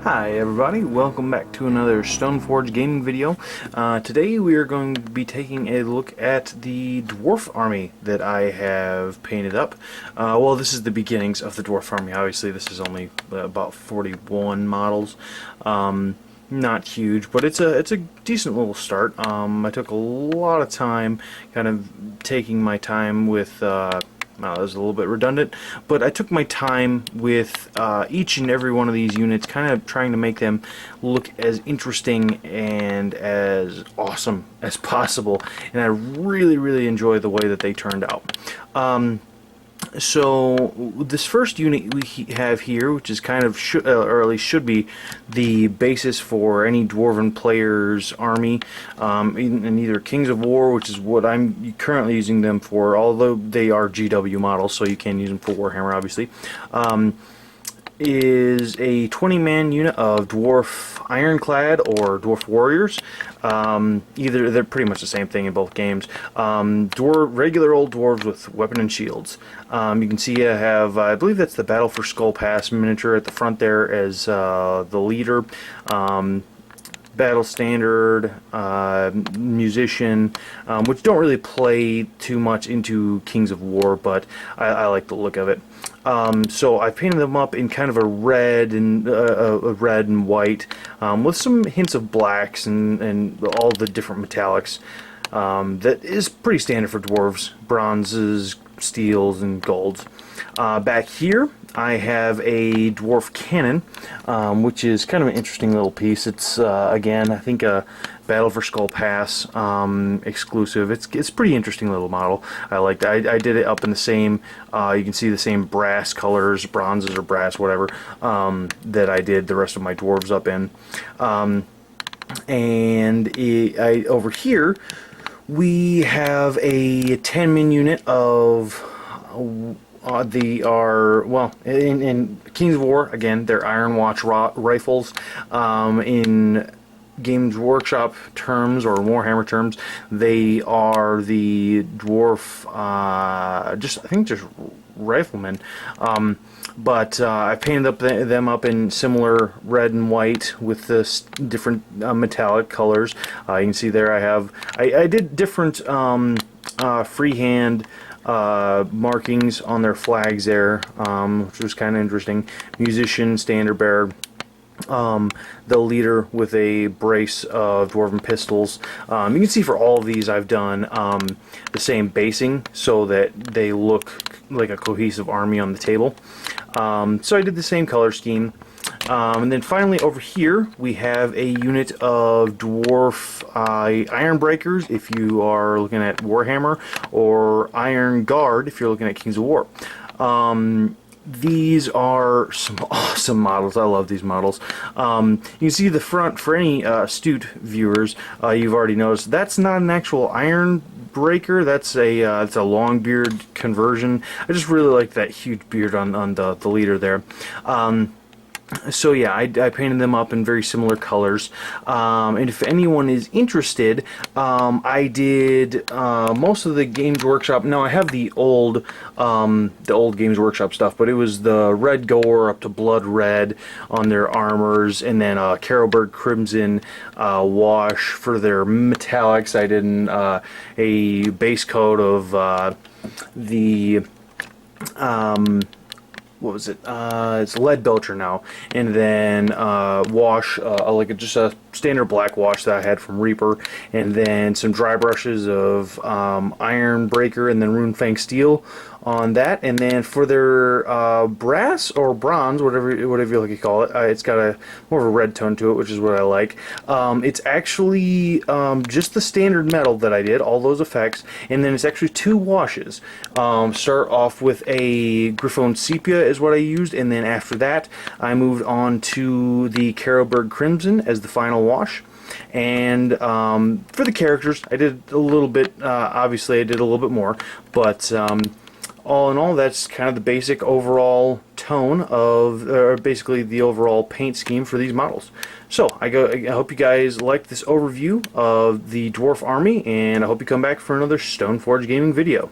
Hi everybody, welcome back to another Stoneforge gaming video. Today we are going to be taking a look at the Dwarf army that I have painted up. Well, this is the beginnings of the Dwarf army. Obviously this is only about 41 models. Not huge, but it's a decent little start. I took a lot of time kind of taking my time with well, that was a little bit redundant, but I took my time with each and every one of these units, kind of trying to make them look as interesting and as awesome as possible, and I really enjoy the way that they turned out. So this first unit we have here, which is kind of or at least should be the basis for any Dwarven player's army, in either Kings of War, which is what I'm currently using them for, although they are GW models, so you can use them for Warhammer, obviously. Is a 20-man unit of Dwarf Ironclad or Dwarf Warriors. Either they're pretty much the same thing in both games. Regular old dwarves with weapon and shields. You can see I have, I believe that's the Battle for Skull Pass miniature at the front there as the leader. Battle standard, musician, which don't really play too much into Kings of War, but I like the look of it. So I painted them up in kind of a red and white, with some hints of blacks and all the different metallics. That is pretty standard for dwarves: bronzes, steels, and golds. Back here I have a dwarf cannon, which is kind of an interesting little piece. It's again, I think a Battle for Skull Pass exclusive. It's pretty interesting little model. I like that. I did it up in the same, you can see the same brass colors, bronzes or brass, whatever, that I did the rest of my dwarves up in. Over here we have a 10-man unit of in Kings of War, again, they're Iron Watch rifles. In Games Workshop terms or Warhammer terms, they are the dwarf, I think just riflemen. But I painted them up in similar red and white with this different metallic colors. You can see there I did different freehand markings on their flags there, which was kind of interesting. Musician, standard bearer, the leader with a brace of dwarven pistols. You can see for all of these I've done the same basing so that they look like a cohesive army on the table. So I did the same color scheme. And then finally over here we have a unit of dwarf iron breakers if you are looking at Warhammer, or Iron Guard if you're looking at Kings of War. These are some awesome models. I love these models. You can see the front, for any astute viewers, you've already noticed that's not an actual iron breaker. That's it's a long beard conversion. I just really like that huge beard on the leader there. So yeah, I painted them up in very similar colors, and if anyone is interested, I did most of the Games Workshop. Now I have the old Games Workshop stuff, but it was the red gore up to blood red on their armors, and then Carroburg Crimson wash for their metallics. I did a base coat of the what was it? It's lead belcher now, and then wash, like just a standard black wash that I had from Reaper, and then some dry brushes of iron breaker, and then Runefang steel on that. And then for their brass or bronze, whatever you like to call it, it's got a more of a red tone to it, which is what I like. It's actually just the standard metal that I did, all those effects, and then it's actually 2 washes. Start off with a Griffon Sepia is what I used, and then after that I moved on to the Carroburg Crimson as the final wash. And for the characters, I did a little bit, obviously I did a little bit more, but all in all, that's kind of the basic overall tone of, basically the overall paint scheme for these models. So, I hope you guys liked this overview of the Dwarf Army, and I hope you come back for another Stoneforge Gaming video.